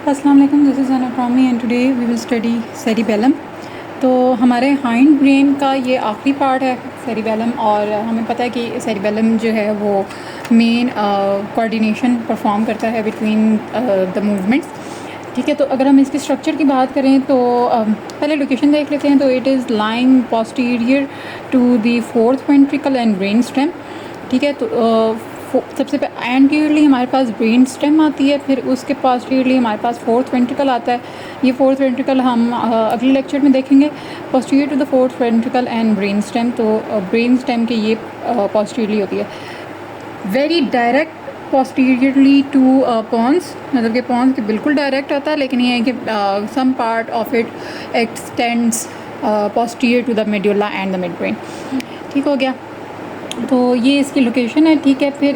अस्सलाम वालेकुम, this is anatomy and today we will study cerebellum. तो हमारे हाइंड ब्रेन का ये आखिरी पार्ट है सेरिबेलम, और हमें पता है कि सेरिबेलम जो है वो मेन कोऑर्डिनेशन परफॉर्म करता है बिटवीन द मूवमेंट्स। ठीक है, तो अगर हम इसकी स्ट्रक्चर की बात करें तो पहले लोकेशन देख लेते हैं। तो it is lying posterior to the fourth ventricle and brain stem. ठीक है, तो सबसे एंटीरियरली हमारे पास ब्रेन स्टेम आती है, फिर उसके पोस्टीरियरली हमारे पास फोर्थ वेंट्रिकल आता है। ये फोर्थ वेंट्रिकल हम अगले लेक्चर में देखेंगे। Posterior to the fourth ventricle and brain stem, तो ब्रेन स्टेम के ये पोस्टीरियरली होती है। Very direct posteriorly to pons, मतलब कि पॉन्स के बिल्कुल डायरेक्ट आता है, लेकिन ये है कि some part of it extends posterior to the medulla and the mid brain. ठीक हो गया, तो ये इसकी लोकेशन है। ठीक है, फिर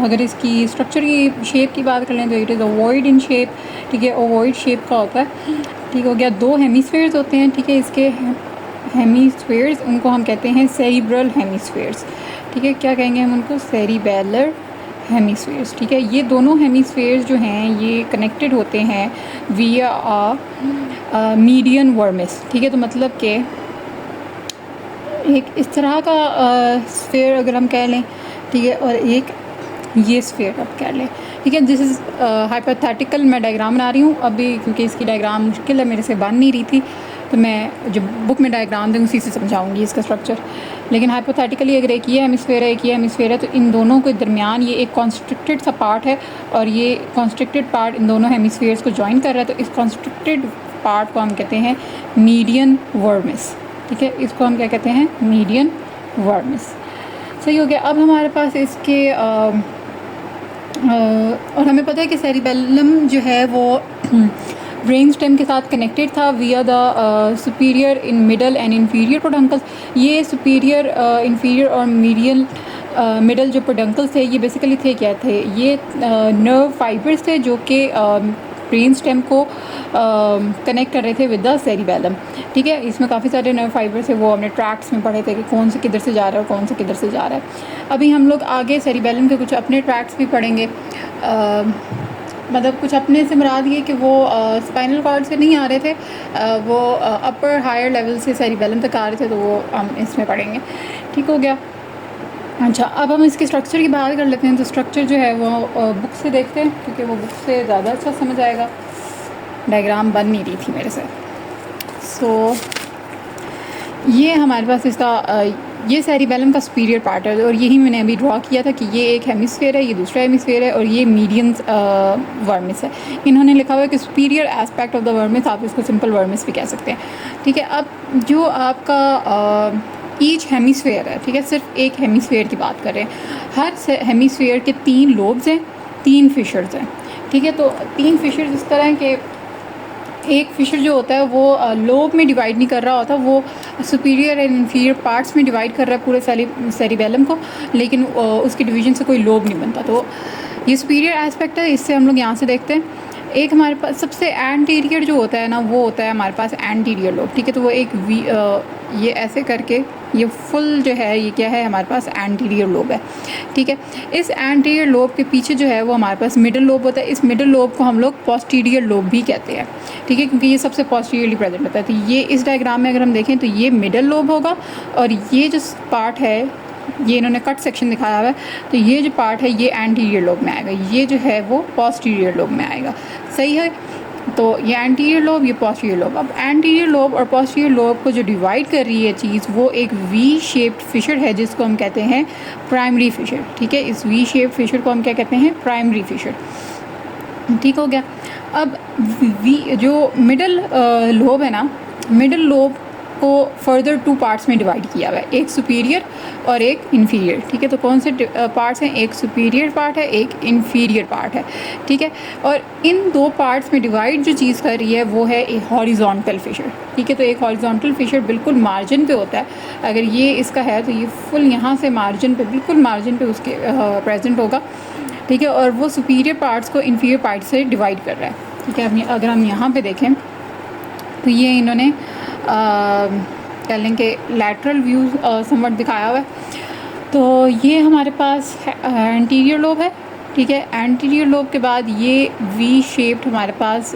अगर इसकी स्ट्रक्चर की शेप की बात कर लें तो it is ovoid in shape. ठीक है, ओवॉइड शेप का होता है। ठीक हो गया, दो हेमिस्फेयर्स होते हैं। ठीक है, इसके हेमिस्फेयर्स उनको हम कहते हैं सेरिब्रल हेमिस्फेयर्स। ठीक है, क्या कहेंगे हम उनको? Cerebellar hemispheres. ठीक है, ये दोनों हेमिस्फेयर्स जो हैं ये कनेक्टेड होते हैं विया मीडियन वर्मिस। ठीक है, तो मतलब कि एक इस तरह का स्फेयर अगर हम कह लें, ठीक है, और एक ये स्फेयर आप कह लें। ठीक है, दिस इज़ हाइपोथेटिकल। मैं डायग्राम बना रही हूँ अभी, क्योंकि इसकी डायग्राम मुश्किल है, मेरे से बन नहीं रही थी, तो मैं जो बुक में डायग्राम दूँ उसी से समझाऊंगी इसका स्ट्रक्चर। लेकिन हाइपोथेटिकली अगर एक ये हेमिस्फेयर है, एक ये हेमिस्फेयर है, तो इन दोनों के दरमियान ये एक कॉन्स्ट्रिक्टेड सा पार्ट है, और ये कॉन्स्ट्रिक्टेड पार्ट इन दोनों हेमिस्फेयर्स को ज्वाइन कर रहा है। तो इस कॉन्स्ट्रिक्टेड पार्ट को हम कहते हैं मीडियन वर्मिस। ठीक है, इसको हम क्या कहते हैं? Median vermis. सही हो गया। अब हमारे पास इसके और हमें पता है कि सेरिबेलम जो है वो ब्रेन स्टेम के साथ कनेक्टेड था via the superior in middle and inferior peduncles. ये सुपीरियर, इंफीरियर और मीडियल मिडल जो पोडंकल्स थे, ये बेसिकली थे क्या थे? ये नर्व फाइबर्स थे जो कि ब्रेन स्टेम को कनेक्ट कर रहे थे विद द सेरिबेलम। ठीक है, इसमें काफ़ी सारे नर्व फाइबर्स है, वो हमने ट्रैक्स में पढ़े थे कि कौन से किधर से जा रहा है और कौन से किधर से जा रहा है। अभी हम लोग आगे सेरिबेलम के कुछ अपने ट्रैक्स भी पढ़ेंगे। मतलब कुछ अपने से मुराद ये कि वो स्पाइनल कॉर्ड से नहीं आ रहे थे, वो अपर हायर लेवल से सेरिबेलम तक आ रहे थे, तो वो हम इसमें पढ़ेंगे। ठीक हो गया। अच्छा, अब हम इसके स्ट्रक्चर की बात कर लेते हैं। तो स्ट्रक्चर जो है वो बुक से देखते हैं, क्योंकि वो बुक से ज़्यादा अच्छा समझ आएगा। डायग्राम बन नहीं रही थी मेरे से। ये हमारे पास इसका ये सेरिबेलम का सुपीरियर पार्ट है, और यही मैंने अभी ड्रॉ किया था कि ये एक हेमिस्फेयर है, ये दूसरा हेमिस्फेयर है, और ये मीडियन वर्मिस है। इन्होंने लिखा हुआ है कि superior aspect of the vermis, आप इसको सिंपल वर्मिस भी कह सकते हैं। ठीक है, अब जो आपका ईच हेमिस्फेयर है, ठीक है, सिर्फ एक हेमिस्फेयर की बात कर रहे हैं। हर हेमिस्फेयर के 3 लोब्स हैं, 3 फिशर्स हैं। ठीक है, तो 3 फिशर्स इस तरह हैं कि एक फिशर जो होता है वो लोब में डिवाइड नहीं कर रहा होता, वो सुपीरियर एंड इंफीरियर पार्ट्स में डिवाइड कर रहा है पूरे सेरिबेलम को, लेकिन उसकी डिवीजन से कोई लोब नहीं बनता। तो ये सुपीरियर एस्पेक्ट है, इससे हम लोग यहाँ से देखते हैं। एक हमारे पास सबसे एंटीरियर जो होता है ना, वो होता है हमारे पास एंटीरियर लोब। ठीक है, तो वो एक ये ऐसे करके ये फुल जो है ये क्या है? हमारे पास एंटीरियर लोब है। ठीक है, इस एंटीरियर लोब के पीछे जो है वो हमारे पास मिडल लोब होता है। इस मिडल लोब को हम लोग पोस्टीरियर लोब भी कहते हैं। ठीक है, क्योंकि ये सबसे पोस्टीरियरली प्रेजेंट होता है। तो ये इस डायग्राम में अगर हम देखें तो ये मिडल लोब होगा, और ये जो पार्ट है, ये इन्होंने कट सेक्शन दिखाया हुआ है, तो ये जो पार्ट है ये एंटीरियर लोब में आएगा, ये जो है वो पोस्टीरियर लोब में आएगा। सही है, तो ये एंटीरियर लोब, ये पोस्टीरियर लोब। अब एंटीरियर लोब और पोस्टीरियर लोब को जो डिवाइड कर रही है चीज़, वो एक वी शेप्ड फिशर है, जिसको हम कहते हैं प्राइमरी फिशर। ठीक है, इस वी शेप्ड फिशर को हम क्या कहते हैं? Primary fissure. ठीक हो गया। अब जो मिडल लोब है ना, मिडल लोब को फर्दर 2 पार्ट्स में डिवाइड किया हुआ है, एक सुपीरियर और एक इन्फीरियर। ठीक है, तो कौन से पार्ट्स हैं? एक सुपीरियर पार्ट है, एक इन्फीरियर पार्ट है। ठीक है, और इन 2 पार्ट्स में डिवाइड जो चीज़ कर रही है वो है एक हॉरिजॉन्टल फिशर। ठीक है, तो एक हॉरिजॉन्टल फिशर बिल्कुल मार्जिन पे होता है। अगर ये इसका है तो ये फुल यहाँ से मार्जिन पे, बिल्कुल मार्जिन पे उसके प्रेजेंट होगा। ठीक है, और वो सुपीरियर पार्ट्स को इन्फीरियर पार्ट से डिवाइड कर रहा है। ठीक है, अब अगर हम यहाँ पे देखें तो ये इन्होंने कह लें कि लैटरल व्यू समवट दिखाया हुआ है। तो ये हमारे पास एंटीरियर लोब है, ठीक है। एंटीरियर लोब के बाद ये वी शेप्ड हमारे पास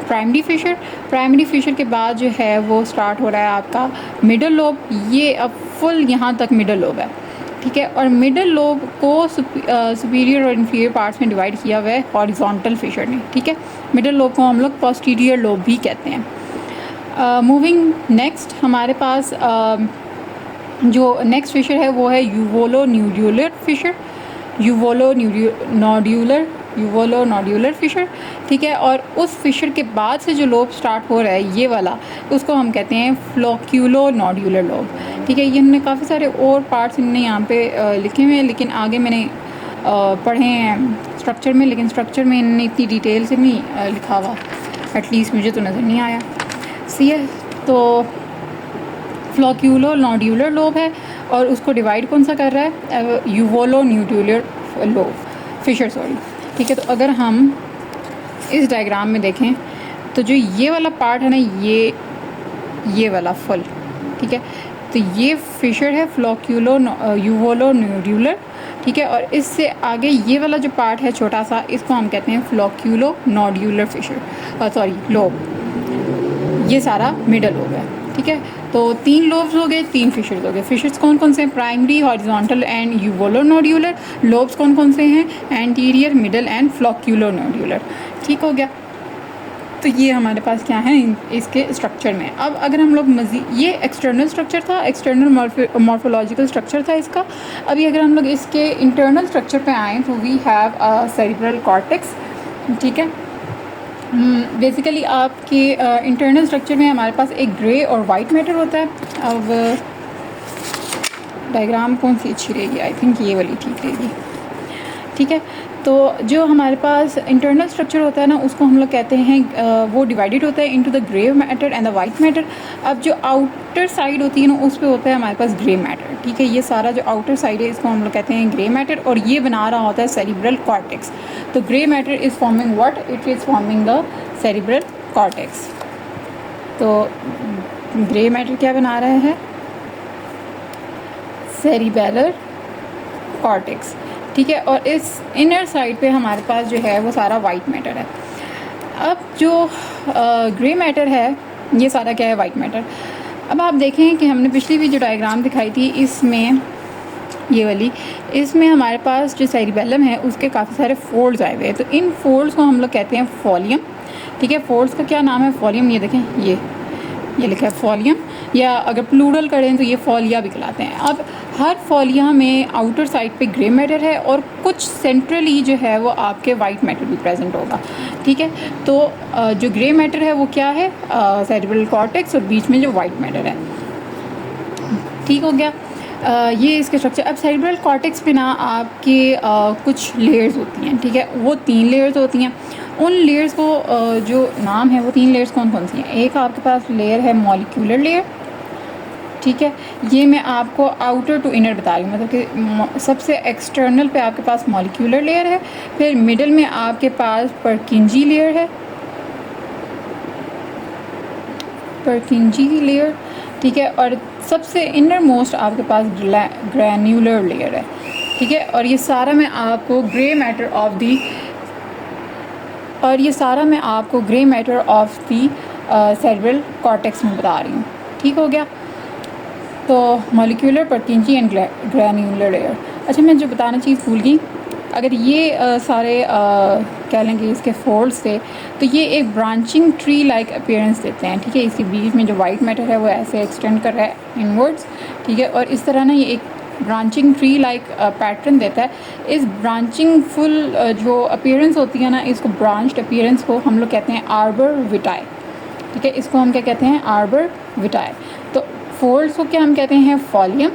प्राइमरी फिशर। प्राइमरी फिशर के बाद जो है वो स्टार्ट हो रहा है आपका मिडल लोब। ये अब फुल यहाँ तक मिडल लोब है, ठीक है। और मिडल लोब को सुपीरियर और इन्फीरियर पार्ट्स में डिवाइड किया हुआ है हॉरिजॉन्टल फिशर ने, ठीक है। मिडल लोब को हम लोग पोस्टीरियर लोब भी कहते हैं। मूविंग नेक्स्ट हमारे पास जो नेक्स्ट फिशर है वो है यूवोलो न्यूड्यूलर फिशर, यूवोलो नोड्यूलर फिशर, ठीक है। और उस फिशर के बाद से जो लोब स्टार्ट हो रहा है ये वाला, उसको हम कहते हैं फ्लोक्यूलो नोड्यूलर लोब, ठीक है। ये हमने काफ़ी सारे और पार्ट्स इनने यहाँ पे लिखे हुए हैं, लेकिन आगे मैंने पढ़े हैं स्ट्रक्चर में, लेकिन स्ट्रक्चर में इन्होंने इतनी डिटेल से नहीं लिखा हुआ, एटलीस्ट मुझे तो नज़र नहीं आया। सी है तो फ्लोक्यूलो नोड्यूलर लोब है और उसको डिवाइड कौन सा कर रहा है, यूवोलो न्यूड्यूलर लोब फिशर, सॉरी, ठीक है। तो अगर हम इस डायग्राम में देखें तो जो ये वाला पार्ट है ना, ये वाला फुल, ठीक है। तो ये फिशर है फ्लोक्यूलो यूवोलो न्यूड्यूलर, ठीक है। और इससे आगे ये वाला जो पार्ट है छोटा सा, इसको हम कहते हैं फ्लोक्यूलो नोड्यूलर फिशर, सॉरी लोब। ये सारा मिडल लोब है, ठीक है। तो 3 लोब्स हो गए, 3 फिशर्स हो गए। फिशर्स कौन कौन से हैं, primary, horizontal and uvulonodular. Lobes कौन कौन से हैं, anterior, middle and flocculonodular, ठीक हो गया। तो ये हमारे पास क्या है इसके स्ट्रक्चर में। अब अगर हम लोग मज़ीद, ये एक्सटर्नल स्ट्रक्चर था, एक्सटर्नल मॉर्फोलॉजिकल स्ट्रक्चर था इसका। अभी अगर हम लोग इसके इंटरनल स्ट्रक्चर पे आएँ तो we have a cerebral cortex, ठीक है। बेसिकली आपके इंटरनल स्ट्रक्चर में हमारे पास एक ग्रे और वाइट मैटर होता है। अब डायग्राम कौन सी अच्छी रहेगी, आई थिंक ये वाली ठीक रहेगी, ठीक है। तो जो हमारे पास इंटरनल स्ट्रक्चर होता है ना, उसको हम लोग कहते हैं वो डिवाइडेड होता है into the grey matter and the white matter. अब जो आउटर साइड होती है ना, उस पे होता है हमारे पास ग्रे मैटर, ठीक है। ये सारा जो आउटर साइड है इसको हम लोग कहते हैं ग्रे मैटर, और ये बना रहा होता है सेरिब्रल कॉर्टेक्स। तो grey matter is forming what, it is forming the cerebral cortex. तो ग्रे मैटर क्या बना रहा है, सेरिबेलर कॉर्टेक्स, ठीक है। और इस इनर साइड पे हमारे पास जो है वो सारा वाइट मैटर है। अब जो ग्रे मैटर है ये सारा क्या है, वाइट मैटर। अब आप देखें कि हमने पिछली भी जो डायग्राम दिखाई थी, इसमें ये वाली, इसमें हमारे पास जो सेरिबेलम है उसके काफ़ी सारे फोल्ड्स आए हुए हैं। तो इन फोल्ड्स को हम लोग कहते हैं फॉलियम, ठीक है। फोल्ड्स का क्या नाम है, फॉलियम। ये देखें, ये लिखा है फॉलियम, या अगर प्लूरल करें तो ये फॉलिया भी कहलाते हैं। अब हर फॉलिया में आउटर साइड पे ग्रे मैटर है और कुछ सेंट्रली जो है वो आपके वाइट मैटर भी प्रेजेंट होगा, ठीक है। तो जो ग्रे मैटर है वो क्या है, सेरिब्रल कॉर्टेक्स, और बीच में जो वाइट मैटर है, ठीक हो गया। ये इसके स्ट्रक्चर। अब सेरिब्रल कॉर्टेक्स पे ना आपके कुछ लेयर्स होती हैं, ठीक है। वो 3 लेयर्स होती हैं। उन लेयर्स को जो नाम है वो 3 लेयर्स कौन कौन सी हैं, एक आपके पास लेयर है मॉलिक्यूलर लेयर, ठीक है। ये मैं आपको आउटर टू इनर बता रही हूँ, मतलब कि सबसे एक्सटर्नल पे आपके पास मॉलिक्यूलर लेयर है। फिर मिडल में आपके पास परकिंजी लेयर है, परकिंजी लेयर, ठीक है। और सबसे इनर मोस्ट आपके पास ग्रैन्युलर लेयर है, ठीक है। और ये सारा मैं आपको grey matter of the cerebral cortex में बता रही हूँ, ठीक हो गया। तो मॉलिक्यूलर, परकिंजी एंड ग्रैन्युलर लेयर। अच्छा, मैं जो बताना चीज़ भूल गई, अगर ये सारे कह लेंगे इसके फोल्ड्स थे, तो ये एक ब्रांचिंग ट्री लाइक अपीयरेंस देते हैं, ठीक है। इसके बीच में जो वाइट मैटर है वो ऐसे एक्सटेंड कर रहा है इनवर्ड्स, ठीक है। और इस तरह ना ये एक ब्रांचिंग ट्री लाइक पैटर्न देता है। इस ब्रांचिंग फुल जो अपीयरेंस होती है ना, इसको ब्रांच्ड अपीयरेंस को हम लोग कहते हैं आर्बर विटाई, ठीक है। इसको हम क्या कहते हैं, आर्बर विटाई। तो फोल्ड्स को क्या हम कहते हैं, फॉलियम।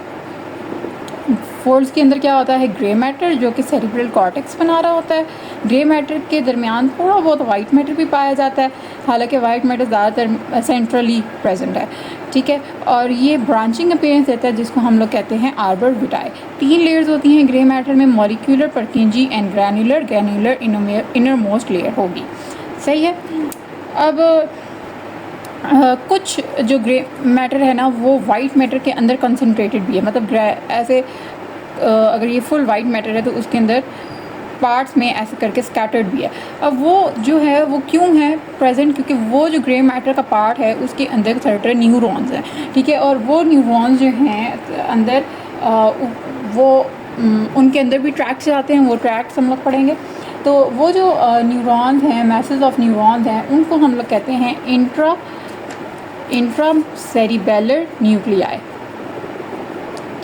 फोल्ड्स के अंदर क्या होता है, ग्रे मैटर, जो कि सेरिब्रल कॉर्टेक्स बना रहा होता है। ग्रे मैटर के दरमियान थोड़ा बहुत वाइट मैटर भी पाया जाता है, हालांकि वाइट मैटर ज़्यादातर सेंट्रली प्रेजेंट है, ठीक है। और ये ब्रांचिंग अपीयरेंस देता है जिसको हम लोग कहते हैं आर्बर विटाई। 3 लेयर्स होती हैं ग्रे मैटर में, molecular, परकिंजी and granular inner most layer होगी, सही है। अब कुछ जो ग्रे मैटर है ना वो वाइट मैटर के अंदर कंसनट्रेटेड भी है, मतलब ऐसे अगर ये फुल वाइट मैटर है तो उसके अंदर पार्ट्स में ऐसे करके स्कैटर्ड भी है। अब वो जो है वो क्यों है प्रेजेंट, क्योंकि वो जो ग्रे मैटर का पार्ट है उसके अंदर सर्टेन न्यूरॉन्स हैं, ठीक है, और वो न्यूरॉन्स जो हैं अंदर वो उनके अंदर भी ट्रैक्स आते हैं, वो ट्रैक्स हम लोग पढ़ेंगे। तो वो जो न्यूरॉन्स हैं, मैसेज ऑफ न्यूरॉन्स हैं, उनको हम लोग कहते हैं इंट्रासेरिबेलर न्यूक्लियाई,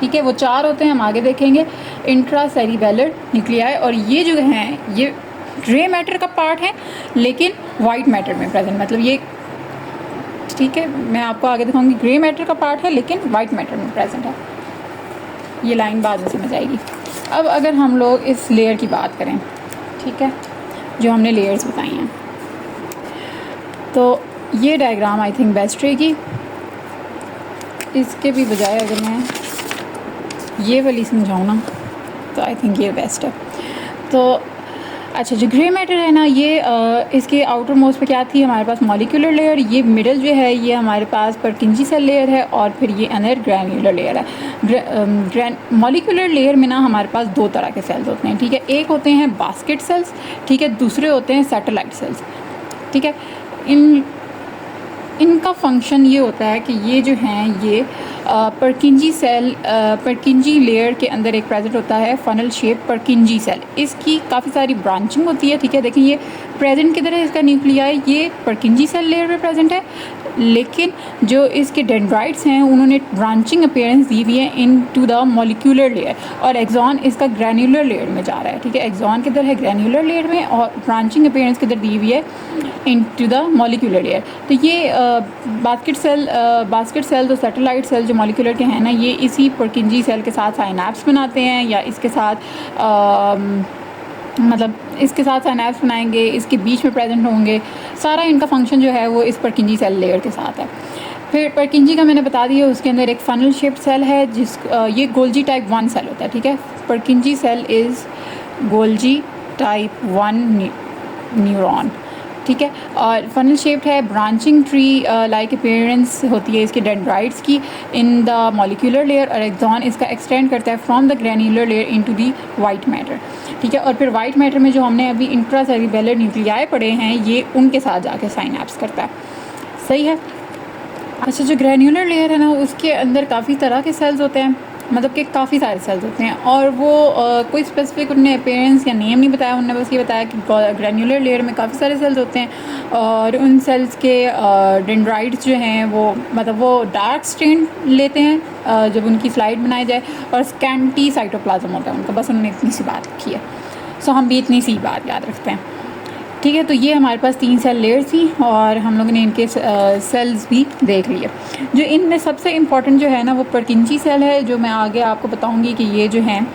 ठीक है। वो 4 होते हैं, हम आगे देखेंगे, इंट्रासेरिबेलर न्यूक्लियाई। और ये जो हैं ये ग्रे मैटर का पार्ट है लेकिन वाइट मैटर में प्रेजेंट, मतलब ये, ठीक है, मैं आपको आगे दिखाऊंगी, ग्रे मैटर का पार्ट है लेकिन वाइट मैटर में प्रेजेंट है। ये लाइन बाद में समझ आएगी। अब अगर हम लोग इस लेयर की बात करें, ठीक है, जो हमने लेयर्स बताई हैं, तो ये डायग्राम आई थिंक बेस्ट रहेगी। इसके भी बजाय अगर मैं ये वाली समझाऊँ ना तो आई थिंक ये बेस्ट है। तो अच्छा, जो ग्रे मैटर है ना, ये इसके आउटर मोस्ट पे क्या थी हमारे पास, मॉलिक्यूलर लेयर। ये मिडल जो है ये हमारे पास परकिंजी सेल लेयर है, और फिर ये अंदर ग्रैन्युलर लेयर है। मॉलिक्यूलर लेयर में ना हमारे पास 2 तरह के सेल्स होते हैं, ठीक है। एक होते हैं बास्केट सेल्स, ठीक है, दूसरे होते हैं सैटेलाइट सेल्स, ठीक है। इनका फंक्शन ये होता है कि ये जो हैं ये परकिंजी लेयर के अंदर एक प्रेजेंट होता है फनल शेप परकिंजी सेल। इसकी काफ़ी सारी ब्रांचिंग होती है, ठीक है। देखिए ये प्रेजेंट किधर है, इसका न्यूक्लियाई ये परकिंजी सेल लेयर में प्रेजेंट है, लेकिन जो इसके डेंड्राइट्स हैं उन्होंने ब्रांचिंग अपीयरेंस दी हुई है इनटू द मॉलिक्यूलर लेयर, और एक्सॉन इसका ग्रैन्युलर लेयर में जा रहा है, ठीक है। एक्सॉन किधर है, ग्रैन्युलर लेयर में, और ब्रांचिंग अपीयरेंस किधर दी हुई है, इनटू द मॉलिक्यूलर लेयर। तो ये बास्केट सेल और सैटेलाइट सेल जो मॉलिक्यूलर के हैं ना, ये इसी परकिंजी सेल के साथ साइनैप्स बनाते हैं, या इसके साथ मतलब इसके साथ साइनैप्स बनाएंगे, इसके बीच में प्रेजेंट होंगे। सारा इनका फंक्शन जो है वो इस परकिंजी सेल लेयर के साथ है। फिर परकिंजी का मैंने बता दिया, उसके अंदर एक फनल शेप्ड सेल है जिस ये गोल्जी टाइप 1 सेल होता है, ठीक है। Purkinje cell is Golgi type 1 neuron, ठीक है। और फनल शेप्ड है, ब्रांचिंग ट्री लाइक अपीयरेंस होती है इसके डेंड्राइट्स की इन द मॉलिक्यूलर लेयर, और एक्सॉन इसका एक्सटेंड करता है from the granular layer into the white matter, ठीक है। और फिर वाइट मैटर में जो हमने अभी इंट्रासेरिबेलर न्यूक्लियाई पढ़े हैं, ये उनके साथ जाके साइनैप्स करता है, सही है। अच्छा, जो ग्रैन्युलर लेयर है ना, उसके अंदर काफ़ी तरह के सेल्स होते हैं, मतलब कि काफ़ी सारे सेल्स होते हैं, और वो कोई स्पेसिफिक उन्होंने अपीयरेंस या नेम नहीं बताया, उन्होंने बस ये बताया कि ग्रैन्युलर लेयर में काफ़ी सारे सेल्स होते हैं, और उन सेल्स के डेंड्राइट्स जो हैं वो मतलब वो डार्क स्टेन लेते हैं जब उनकी स्लाइड बनाई जाए, और स्कैंटी साइटोप्लाज्म होता है उनका, बस उन्होंने इतनी सी बात लिखी है। सो हम भी इतनी सी बात याद रखते हैं, ठीक है। तो ये हमारे पास 3 सेल लेयर थी, और हम लोगों ने इनके सेल्स भी देख लिए। जो इनमें सबसे इम्पॉर्टेंट जो है ना वो परकिंजी सेल है, जो मैं आगे आपको बताऊंगी कि ये जो हैं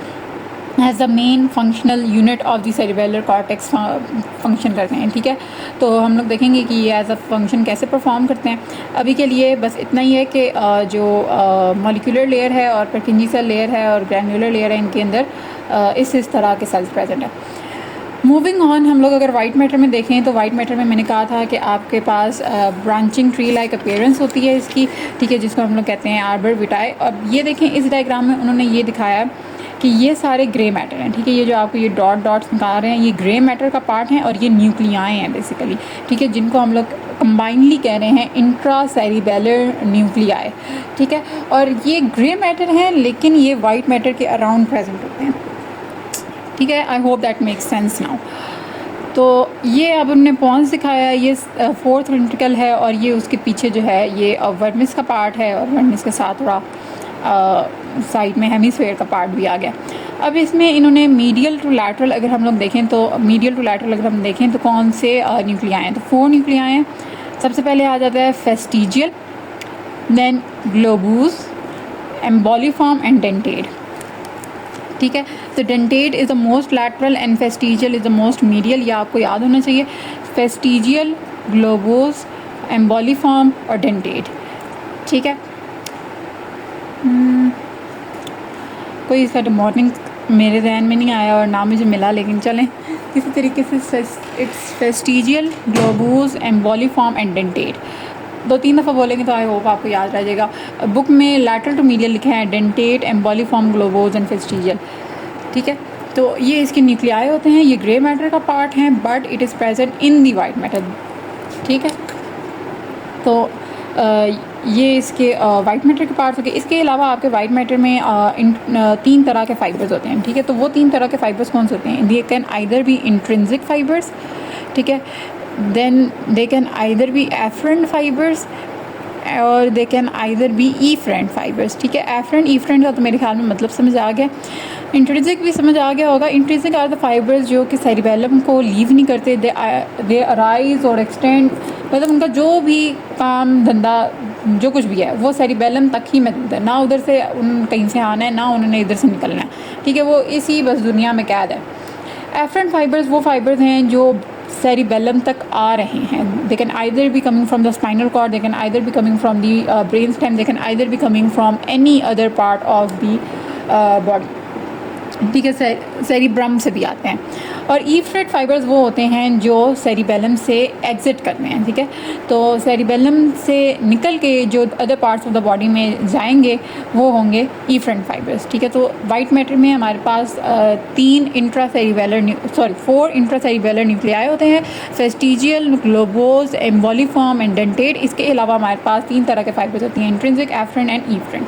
as the main functional unit of the cerebellar cortex function करते हैं, ठीक है। तो हम लोग देखेंगे कि ये एज अ फंक्शन कैसे परफॉर्म करते हैं। अभी के लिए बस इतना ही है कि जो मॉलिक्यूलर लेयर है और परकिंजी सेल लेयर है और ग्रैन्युलर लेयर है, इनके अंदर इस तरह के सेल्स प्रेजेंट है। मूविंग ऑन, हम लोग अगर वाइट मैटर में देखें तो वाइट मैटर में मैंने कहा था कि आपके पास ब्रांचिंग ट्री लाइक अपीयरेंस होती है इसकी, ठीक है, जिसको हम लोग कहते हैं आर्बर विटाई। अब ये देखें इस डायग्राम में उन्होंने ये दिखाया कि ये सारे ग्रे मैटर हैं, ठीक है। ये जो आपको ये डॉट्स दिखा रहे हैं ये ग्रे मैटर का पार्ट हैं, और ये न्यूक्लियाई हैं बेसिकली, ठीक है, जिनको हम लोग कंबाइनली कह रहे हैं इंट्रासेरिबेलर न्यूक्लियाई, ठीक है। और ये ग्रे मैटर हैं लेकिन ये वाइट मैटर के अराउंड प्रेजेंट होते हैं, ठीक है। I hope that makes sense now. तो ये अब उन्होंने पॉन्स दिखाया, ये 4th वेंट्रिकल है, और ये उसके पीछे जो है ये वर्मिस का पार्ट है, और वर्मिस के साथ थोड़ा साइड में हेमिस्फेयर का पार्ट भी आ गया। अब इसमें इन्होंने मीडियल टू लैटरल अगर हम लोग देखें तो मीडियल टू लैटरल अगर हम देखें तो कौन से न्यूक्लियाई हैं, तो 4 न्यूक्लियाई हैं। सबसे पहले आ जाता है fastigial, then globose, emboliform and dentate, ठीक है। तो dentate is the most lateral and fastigial is the most medial, ये आपको याद होना चाहिए। फेस्टिजियल, ग्लोबोस, एम्बोलिफॉर्म और डेंटेड, ठीक है। कोई इसका मॉर्निंग मेरे जहन में नहीं आया और ना मुझे मिला, लेकिन चलें किसी तरीके से it's fastigial, globose, emboliform and dentate. 2-3 दफ़ा बोलेंगे तो आई होप आपको याद रह जाएगा। बुक में लैटरल टू मीडियल लिखा है डेंटेट, एम्बोलिफॉर्म, ग्लोबोस एंड फेस्टिजियल, ठीक है। तो ये इसके न्यूक्लियाई होते हैं, ये ग्रे मैटर का पार्ट हैं, but it is present in the white matter, ठीक है। तो ये इसके वाइट मैटर के पार्ट्स हो गए। इसके अलावा आपके वाइट मैटर में तीन तरह के फाइबर्स होते हैं, ठीक है। तो वो तीन तरह के फाइबर्स कौन से होते हैं? They can either be intrinsic fibres, ठीक है, then they can either be afferent fibres और they can either be efferent fibres, ठीक है। एफरेंट ईफ्रेंट का तो मेरे ख्याल में मतलब समझ आ गया, इंट्रिंसिक भी समझ आ गया होगा। इंट्रिंसिक आर द फाइबर्स जो कि सेरिबेलम को लीव नहीं करते, दे अराइज और एक्सटेंड, मतलब उनका जो भी काम धंधा जो कुछ भी है वो सेरिबेलम तक ही महदूद है, ना उधर से उन कहीं से आना है ना उन्होंने इधर से निकलना है, ठीक है। वो इसी बस दुनिया में कैद है। एफरेंट फाइबर्स वो फाइबर्स हैं जो सेरिबेलम तक आ रहे हैं, they can either be coming from the spinal cord, they can either be coming from the brain stem, they can either be coming from any other part of the body, ठीक है। Cerebrum से भी आते हैं। और ईफ्रेट fibres वो होते हैं जो सेरिबेलम से एग्जिट करते हैं, ठीक है। तो सेरिबेलम से निकल के जो other parts of the body में जाएंगे वो होंगे ईफ्रेट फाइबर्स, ठीक है। तो वाइट मैटर में हमारे पास फोर इंट्रासेरिबेलर न्यूक्लियाई होते हैं, फेस्टिजियल, ग्लोबोज, एम्बोलिफॉर्म एंड डेंटेट। इसके अलावा हमारे पास तीन तरह के फाइबर्स होती हैं, इंट्रिंसिक, एफरेंट एंड ईफ्रेंट।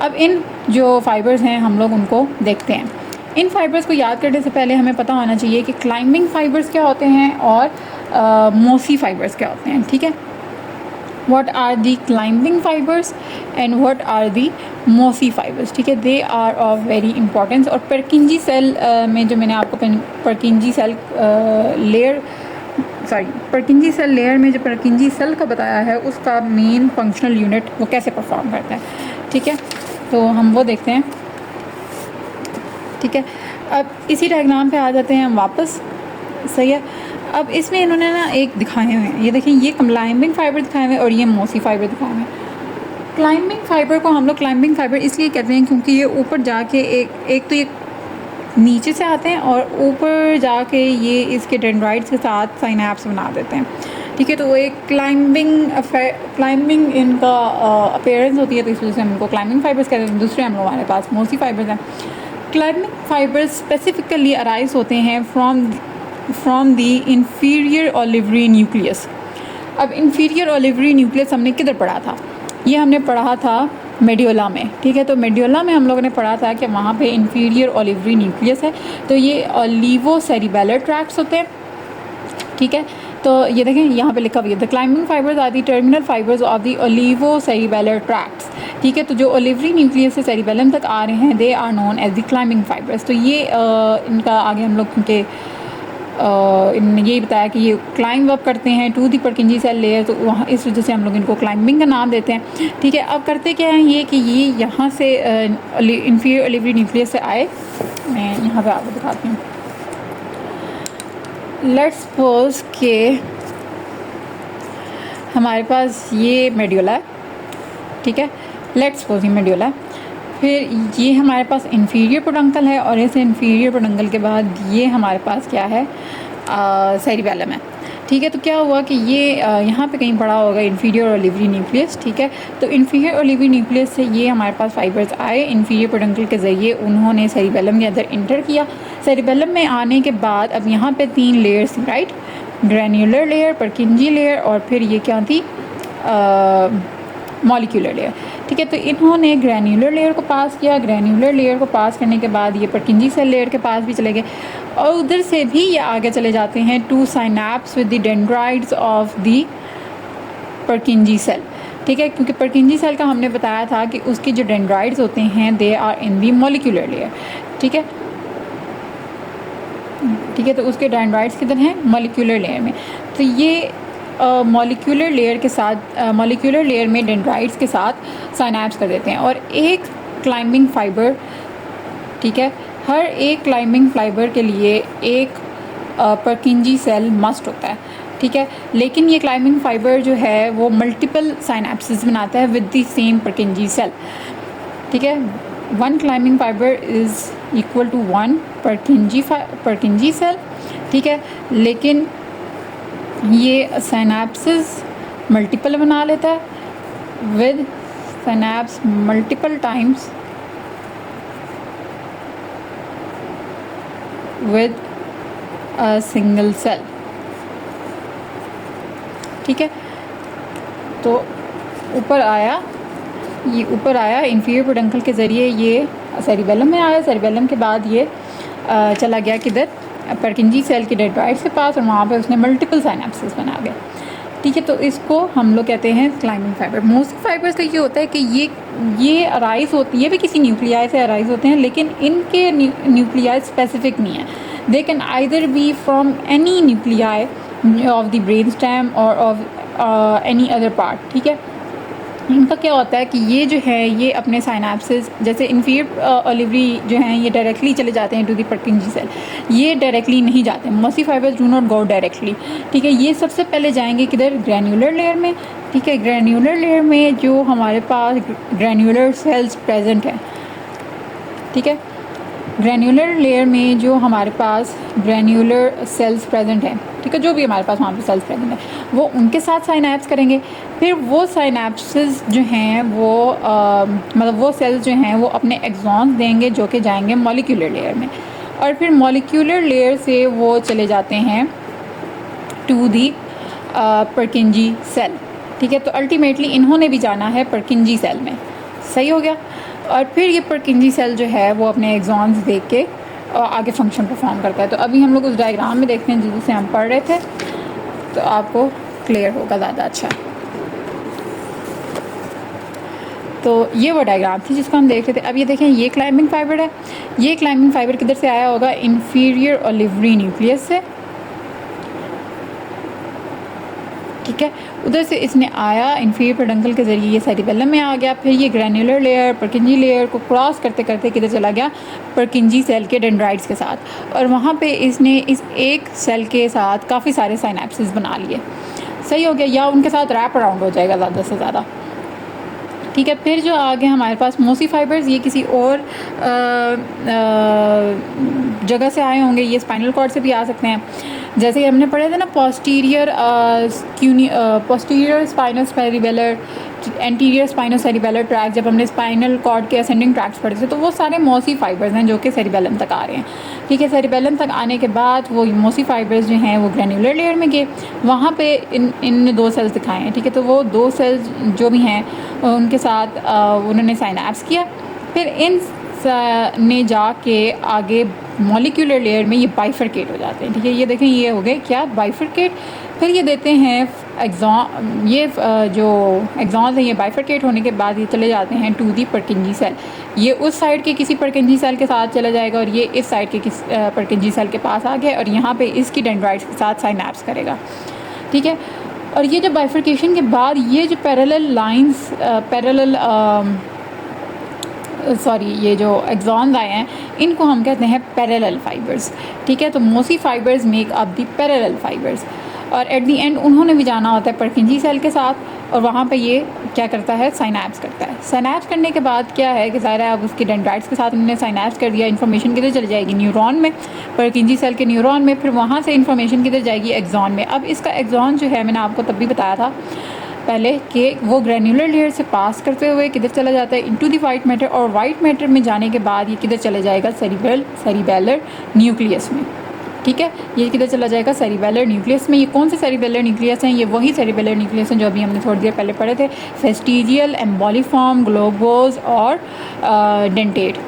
अब इन जो फाइबर्स हैं हम लोग उनको देखते हैं। इन फाइबर्स को याद करने से पहले हमें पता होना चाहिए कि क्लाइंबिंग फाइबर्स क्या होते हैं और मोसी फाइबर्स क्या होते हैं, ठीक है। What are the climbing fibres and what are the mossy fibres, ठीक है। दे आर ऑफ वेरी इंपॉर्टेंस। और परकिंजी सेल में जो मैंने आपको परकिंजी सेल लेयर में जो परकिंजी सेल का बताया है उसका मेन फंक्शनल यूनिट वो कैसे परफॉर्म करता है, ठीक है। तो हम वो देखते हैं, ठीक है। अब इसी डायग्राम पे आ जाते हैं हम वापस, सही है। अब इसमें इन्होंने ना एक दिखाए हुए हैं, ये देखिए, ये क्लाइंबिंग फाइबर दिखाए हुए हैं और ये मोसी फाइबर दिखाए हुए हैं। क्लाइंबिंग फाइबर को हम लोग क्लाइंबिंग फाइबर इसलिए कहते हैं क्योंकि ये ऊपर जाके एक तो ये नीचे से आते हैं और ऊपर जाके ये इसके डेंड्राइट्स के साथ साइनैप्स बना देते हैं, ठीक है। तो वो एक क्लाइंबिंग इनका अपीयरेंस होती है, तो इस वजह से हम इनको क्लाइंबिंग फाइबर्स कहते हैं। दूसरे हम लोग हमारे पास मोसी फाइबर्स हैं। क्लाइंबिंग फाइबर्स स्पेसिफिकली अराइज होते हैं from the inferior olivary nucleus. अब इंफीरियर ओलिवरी न्यूक्लियस हमने किधर पढ़ा था? ये हमने पढ़ा था मेड्यूला में, ठीक है। तो मेड्यूला में हम लोगों ने पढ़ा था कि वहाँ पे इंफीरियर ओलिवरी न्यूक्लियस है, तो ये ओलिवो सेरिबेलर ट्रैक्ट्स होते हैं, ठीक है। तो ये देखें यहाँ पे लिखा हुआ है, the climbing fibres are the terminal fibres of the olivocerebellar tracts, ठीक है। तो जो ओलिवरी न्यूक्लियस से सेरिबेलम तक आ रहे हैं they are known as the climbing fibres. तो ये इनका आगे हम लोग क्योंकि इन्होंने यही बताया कि ये क्लाइंब अप करते हैं to the Purkinje cell layer, तो वहाँ इस वजह से हम लोग इनको क्लाइंबिंग का नाम देते हैं, ठीक है। अब करते क्या हैं ये कि ये यहाँ से इंफीरियर ओलिवरी न्यूक्लियस से आए, मैं यहाँ पे आपको दिखाती हूँ। लेट्स सपोज के हमारे पास ये मेड्यूला है, ठीक है। लेट्स सपोज ये मेड्यूला है, फिर ये हमारे पास इंफीरियर पोडंकल है और इस इंफीरियर पोडंकल के बाद ये हमारे पास क्या है, सेरिबेलम है, ठीक है। तो क्या हुआ कि ये यहाँ पे कहीं पड़ा होगा इंफीरियर ओलिवरी न्यूक्लियस, ठीक है। तो इंफीरियर ओलिवरी न्यूक्लियस से ये हमारे पास फाइबर्स आए, इंफीरियर पोडंकल के ज़रिए उन्होंने सेरिबेलम के अंदर इंटर किया। सेरिबेलम में आने के बाद अब यहाँ पे तीन layers, right, granular layer, परकिंजी layer और फिर ये क्या थी, मॉलिक्यूलर लेयर, ठीक है। तो इन्होंने ग्रैन्युलर लेयर को पास किया, ग्रैन्युलर लेयर को पास करने के बाद ये परकिंजी सेल लेयर के पास भी चले गए और उधर से भी ये आगे चले जाते हैं to synapse with the dendrites of the Purkinje cell, ठीक है। क्योंकि परकिंजी सेल का हमने बताया था कि उसके जो डेंड्राइट्स होते हैं they are in the molecular layer, ठीक है, ठीक है। तो उसके डेंड्राइट्स किधर हैं, मॉलिक्यूलर लेयर में। तो ये मॉलिक्यूलर लेयर के साथ मॉलिक्यूलर लेयर में डेंड्राइट्स के साथ साइनैप्स कर देते हैं और एक क्लाइंबिंग फाइबर, ठीक है, हर एक क्लाइंबिंग फाइबर के लिए एक परकिंजी सेल मस्ट होता है, ठीक है। लेकिन ये क्लाइंबिंग फाइबर जो है वो मल्टीपल साइनैप्सेस बनाता है with the same Purkinje cell, ठीक है। One climbing fibre is equal to one Purkinje cell, ठीक है। लेकिन ये साइनैप्सेस मल्टीपल बना लेता है with synapse multiple times with a single cell. ठीक है, तो ऊपर आया, ये ऊपर आया इंफीरियर पेडंकल के ज़रिए, ये सेरिबेलम में आया। सेरिबेलम के बाद ये चला गया किधर, पर्किंजी सेल के डेंड्राइट्स के पास, और वहाँ पे उसने मल्टीपल साइनेप्सिस बना गया। ठीक है, तो इसको हम लोग कहते हैं क्लाइंबिंग फाइबर। मोस्टली फाइबर्स का ये होता है कि ये अराइज होती है, ये भी किसी न्यूक्लियाई से अराइज होते हैं, लेकिन इनके न्यूक्लियाई स्पेसिफिक नहीं है। They can either be from any nuclei of the brain stem और ऑफ एनी अदर पार्ट। ठीक है, इनका क्या होता है कि ये जो है ये अपने साइनेप्सिस, जैसे इन्फीरियर ओलिवरी जो हैं ये डायरेक्टली चले जाते हैं टू द पर्किंजी सेल, ये डायरेक्टली नहीं जाते। Mostly fibres do not go directly. ठीक है, ये सबसे पहले जाएंगे किधर, ग्रैन्युलर लेयर में। ठीक है, ग्रैन्युलर लेयर में जो हमारे पास ग्रैन्युलर सेल्स प्रेजेंट हैं। ठीक है, ग्रैन्युलर लेयर में जो हमारे पास ग्रैन्युलर सेल्स प्रेजेंट हैं, ठीक है, जो भी हमारे पास वहाँ पे सेल्स प्रेजेंट है, वो उनके साथ साइनेप्स करेंगे। फिर वो साइनेप्सिस जो हैं वो मतलब वो सेल्स जो हैं वो अपने एक्सॉन्स देंगे, जो कि जाएंगे मॉलिक्यूलर लेयर में, और फिर मॉलिक्यूलर लेयर से वो चले जाते हैं टू दी पर्किंजी सेल। ठीक है, तो अल्टीमेटली इन्होंने भी जाना है पर्किंजी सेल में। सही हो गया। और फिर ये पर्किंजी सेल जो है वो अपने एक्सॉन्स देख के आगे फंक्शन परफॉर्म करता है। तो अभी हम लोग उस डायग्राम में देखते हैं जिसे हम पढ़ रहे थे, तो आपको क्लियर होगा ज़्यादा अच्छा। तो ये वो डायग्राम थी जिसको हम देख रहे थे। अब ये देखें, ये क्लाइंबिंग फाइबर है। ये क्लाइंबिंग फाइबर किधर से आया होगा, इंफीरियर ओलिवरी न्यूक्लियस से। ठीक है, उधर से इसने आया इंफीरियर पेडंकल के ज़रिए, ये सेरिबेलम में आ गया। फिर ये ग्रैन्युलर लेयर, पर्किंजी लेयर को क्रॉस करते करते किधर चला गया, पर्किंजी सेल के डेंड्राइट्स के साथ, और वहाँ पे इसने इस एक सेल के साथ काफ़ी सारे साइनेप्सिस बना लिए। सही हो गया, या उनके साथ रैप अराउंड हो जाएगा ज़्यादा से ज़्यादा। ठीक है, फिर जो आगे हमारे पास मोसी फाइबर्स, ये किसी और जगह से आए होंगे, ये स्पाइनल कॉर्ड से भी आ सकते हैं। जैसे कि हमने पढ़े थे ना, posterior स्पाइनो cerebellar, anterior स्पाइनो cerebellar track, जब हमने स्पाइनल कॉर्ड के असेंडिंग ट्रैक्स पढ़े थे, तो वो सारे मोसी फाइबर्स हैं जो कि सेरिबेलम तक आ रहे हैं। ठीक है, सेरिबेलम तक आने के बाद वो मोसी फाइबर्स जो हैं वो ग्रैन्युलर लेयर में गए, वहाँ पे इनने दो सेल्स दिखाए हैं। ठीक है, तो वो दो सेल्स जो भी हैं उनके साथ उन्होंने साइनेप्स किया। फिर इन ने जाके आगे मॉलिक्यूलर लेयर में ये बाइफरकेट हो जाते हैं। ठीक है, ये देखें, ये हो गए क्या, बाइफरकेट। फिर ये देते हैं एक्सॉन, ये जो एक्सॉन्स हैं ये बाइफरकेट होने के बाद ये चले जाते हैं टू दी पर्किंजी सेल। ये उस साइड के किसी पर्किंजी सेल के साथ चला जाएगा, और ये इस साइड के किस पर्किंजी सेल के पास आ गया, और यहाँ पे इसकी डेंड्राइट्स के साथ साइनेप्स करेगा। ठीक है, और ये जब बाइफरकेशन के बाद ये जो पैरेलल लाइंस ये जो एक्सॉन्स आए हैं, इनको हम कहते हैं पैरेलल फाइबर्स। ठीक है, तो मोसी fibres make up the parallel fibres, और एट दी एंड उन्होंने भी जाना होता है पर्किंजी सेल के साथ, और वहाँ पे ये क्या करता है, साइनेप्स करता है। साइनेप्स करने के बाद क्या है कि ज़ाहिर है अब उसकी डेंड्राइट्स के साथ उन्होंने साइनेप्स कर दिया, इन्फॉर्मेशन किधर चली जाएगी, न्यूरॉन में, पर्किंजी सेल के न्यूरॉन में, फिर वहाँ से इन्फॉर्मेशन किधर जाएगी, एक्सॉन में। अब इसका एक्सॉन जो है, मैंने आपको तब भी बताया था पहले कि वो ग्रैन्युलर लेयर से पास करते हुए किधर चला जाता है, इनटू दी वाइट मैटर, और वाइट मैटर में जाने के बाद ये किधर चले जाएगा, सेरिबेलर न्यूक्लियस में। ठीक है, ये किधर चला जाएगा, सेरिबेलर न्यूक्लियस में। ये कौन से सेरिबेलर न्यूक्लियस हैं, ये वही सेरिबेलर न्यूक्लियस हैं जो अभी हमने थोड़ी देर पहले पढ़े थे, फेस्टिजियल, एम्बोलिफॉर्म, ग्लोबोज और डेंटेट।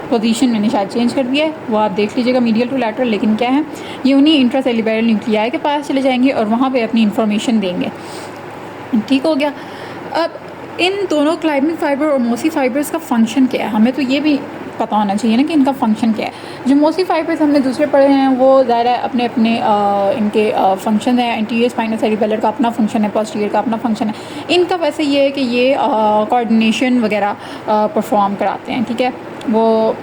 पोजीशन मैंने शायद चेंज कर दिया है, वो आप देख लीजिएगा, मीडियल टू लैटरल, लेकिन क्या है, ये उन्हीं इंट्रासेल्युलर न्यूक्लियाई के पास चले जाएंगे और वहाँ पे अपनी इन्फॉर्मेशन देंगे। ठीक हो गया। अब इन दोनों क्लाइंबिंग फाइबर और मोसी फाइबर्स का फंक्शन क्या है, हमें तो ये भी पता होना चाहिए ना कि इनका फंक्शन क्या है। जो मोसी फाइबर्स हमने दूसरे पढ़े हैं वो ज़ाहिर है अपने अपने इनके फंक्शन है। एंटीरियर स्पाइनल सेरिबेलर का अपना फंक्शन है, पोस्टीरियर का अपना फंक्शन है। इनका वैसे ये है कि ये कोऑर्डिनेशन वगैरह परफॉर्म कराते हैं। ठीक है, वो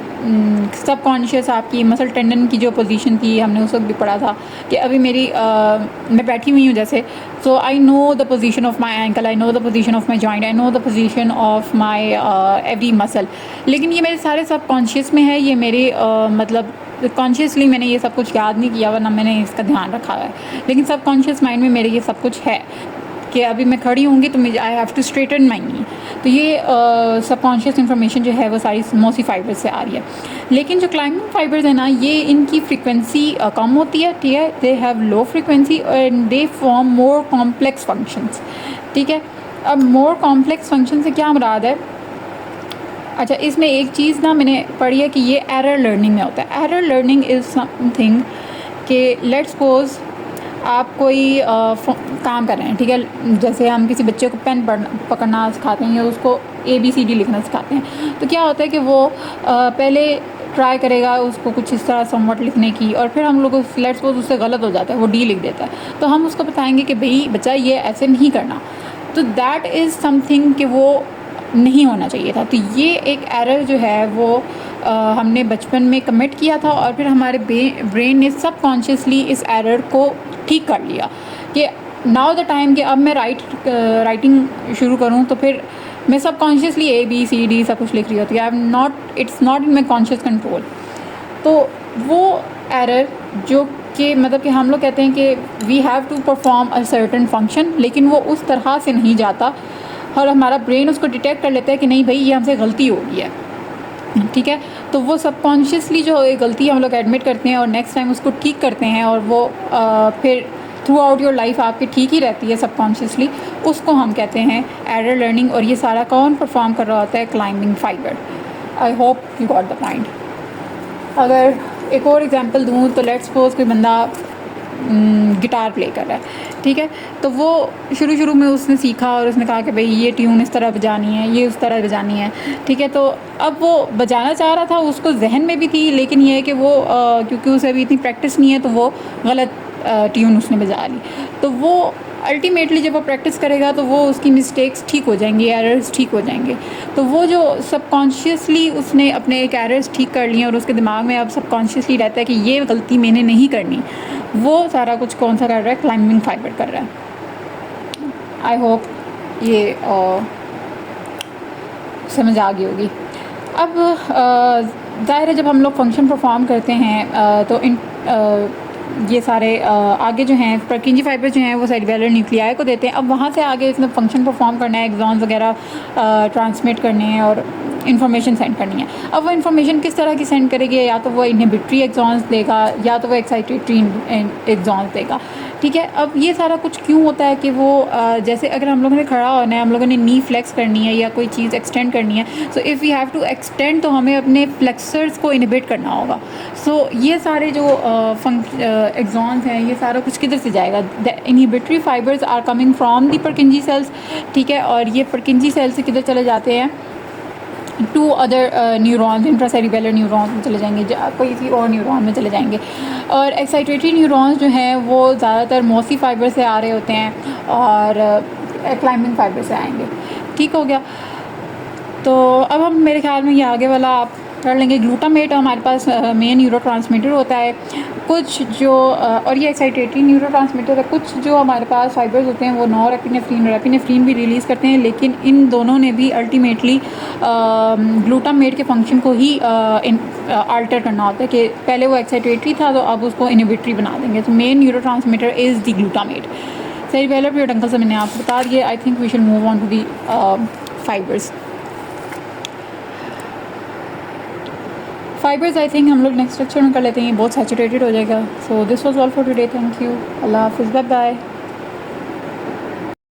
सब कॉन्शियस आपकी मसल टेंडन की जो पोजीशन थी हमने उस वक्त भी पढ़ा था कि अभी मेरी मैं बैठी हुई हूँ जैसे, so I know the position of my ankle, I know the position of my joint, I know the position of my every muscle. लेकिन ये मेरे सारे सब कॉन्शियस में है, ये मेरे मतलब कॉन्शियसली मैंने ये सब कुछ याद नहीं किया, वरना मैंने इसका ध्यान रखा है, लेकिन सब कॉन्शियस माइंड में मेरे ये सब कुछ है। कि अभी मैं खड़ी होंगी तो मुझे आई हैव टू स्ट्रेटन माई नी। तो ये सबकॉन्शियस इंफॉर्मेशन जो है वो सारी मोसी फाइबर से आ रही है। लेकिन जो क्लाइंबिंग फाइबर्स है ना, ये इनकी फ्रीक्वेंसी कम होती है, ठीक are, they have low frequency and they form more complex functions, ठीक है। अब मोर कॉम्प्लेक्स फंक्शन से क्या मुराद है? अच्छा, इसमें एक चीज़ ना मैंने पढ़ी है कि ये एरर लर्निंग में होता है। एरर लर्निंग इज़ समथिंग कि लेट्स सपोज आप कोई काम कर रहे हैं, ठीक है, जैसे हम किसी बच्चे को पेन पकड़ना सिखाते हैं या उसको ABCD लिखना सिखाते हैं, तो क्या होता है कि वो पहले ट्राई करेगा उसको कुछ इस तरह समवट लिखने की, और फिर हम लोग लेट्स सपोज उससे गलत हो जाता है, वो D लिख देता है, तो हम उसको बताएंगे कि भाई बच्चा ये ऐसे नहीं करना। तो दैट इज़ समथिंग कि वो नहीं होना चाहिए था। तो ये एक एरर जो है वो हमने बचपन में कमिट किया था, और फिर हमारे ब्रेन ने सबकॉन्शियसली इस एरर को ठीक कर लिया कि नाउ द टाइम कि अब मैं राइटिंग शुरू करूँ तो फिर मैं सबकॉन्शियसली ABCD सब कुछ लिख रही होती है। I am not, it's not in my conscious control. तो वो एरर जो कि मतलब कि हम लोग कहते हैं कि we have to perform a certain function, लेकिन वो उस तरह से नहीं जाता और हमारा ब्रेन उसको डिटेक्ट कर लेता है कि नहीं भाई ये हमसे गलती हो गई है, ठीक है। तो वो सबकॉन्शियसली जो गलती हम लोग एडमिट करते हैं और नेक्स्ट टाइम उसको ठीक करते हैं, और वो फिर थ्रू आउट योर लाइफ आपकी ठीक ही रहती है सबकॉन्शियसली, उसको हम कहते हैं एरर लर्निंग। और ये सारा कौन परफॉर्म कर रहा होता है? Climbing fibre. I hope you got the point. अगर एक और एग्जांपल दूँ तो लेट्स सपोज कोई बंदा गिटार प्ले कर रहा है, ठीक है, तो वो शुरू में उसने सीखा और उसने कहा कि भाई ये ट्यून इस तरह बजानी है, ये उस तरह बजानी है, ठीक है। तो अब वो बजाना चाह रहा था, उसको जहन में भी थी, लेकिन ये है कि वो क्योंकि उसे अभी इतनी प्रैक्टिस नहीं है तो वो गलत ट्यून उसने बजा ली। तो वो अल्टीमेटली जब वो प्रैक्टिस करेगा तो वो उसकी मिस्टेक्स ठीक हो जाएंगी, एरर्स ठीक हो जाएंगे। तो वो जो सबकॉन्शियसली उसने अपने एक एरर्स ठीक कर लिए और उसके दिमाग में अब सबकॉन्शियसली रहता है कि ये गलती मैंने नहीं करनी, वो सारा कुछ कौन सा कर रहा है? क्लाइंबिंग फाइबर कर रहा है। आई होप ये समझ आ गई होगी। अब ज़ाहिर है जब हम लोग फंक्शन परफॉर्म करते हैं तो इन ये सारे आगे जो हैं पर्किंजी फाइबर जो हैं वो सेरिबेलर न्यूक्लियाई को देते हैं। अब वहाँ से आगे इसमें फंक्शन परफॉर्म करना है, एक्सॉन्स वगैरह ट्रांसमिट करने हैं और इन्फॉर्मेशन सेंड करनी है। अब वो इन्फॉर्मेशन किस तरह की सेंड करेगी? या तो वो इनहिबिटरी एक्सॉन्स देगा या तो वो एक्साइटेटरी एक्सॉन्स देगा, ठीक है। अब ये सारा कुछ क्यों होता है कि वो जैसे अगर हम लोगों ने खड़ा होना है, हम लोगों ने नी फ्लेक्स करनी है या कोई चीज़ एक्सटेंड करनी है, so if we have to extend तो हमें अपने फ्लेक्सर्स को इनहिबिट करना होगा। सो ये सारे जो एक्सॉन्स हैं ये सारा कुछ किधर से जाएगा? The inhibitory fibres are coming from the Purkinje cells, ठीक है। और ये पर्किंजी सेल से किधर चले जाते हैं? टू अदर न्यूरॉन्स, इंट्रासेरिबेलर न्यूरॉन्स में चले जाएंगे, किसी और न्यूरॉन में चले जाएंगे। और एक्साइटेटरी न्यूरॉन्स जो हैं वो ज़्यादातर मोसी फाइबर से आ रहे होते हैं और क्लाइंबिंग फाइबर से आएंगे, ठीक हो गया। तो अब हम मेरे ख्याल में ये आगे वाला आप कर लेंगे। ग्लूटामेट हमारे पास मेन न्यूरोट्रांसमीटर होता है, कुछ जो और ये एक्साइटेटरी न्यूरोट्रांसमीटर है। कुछ जो हमारे पास फाइबर्स होते हैं वो नॉरएपिनेफ्रिन और एपिनेफ्रिन भी रिलीज़ करते हैं, लेकिन इन दोनों ने भी अल्टीमेटली ग्लूटामेट के फंक्शन को ही आल्टर करना होता है कि पहले वो एक्साइटेटरी था तो अब उसको इनहिबिटरी बना देंगे। तो main neurotransmitter is the glutamate. Cerebellar peduncle से मैंने आपको बता दिया। I think we should move on to the fibres. Fibres I think हम लोग नेक्स्ट लेक्चर में कर लेते हैं, बहुत सैचुरेटेड हो जाएगा। So this was all for today. Thank you. अल्लाह हाफिज़। Bye bye.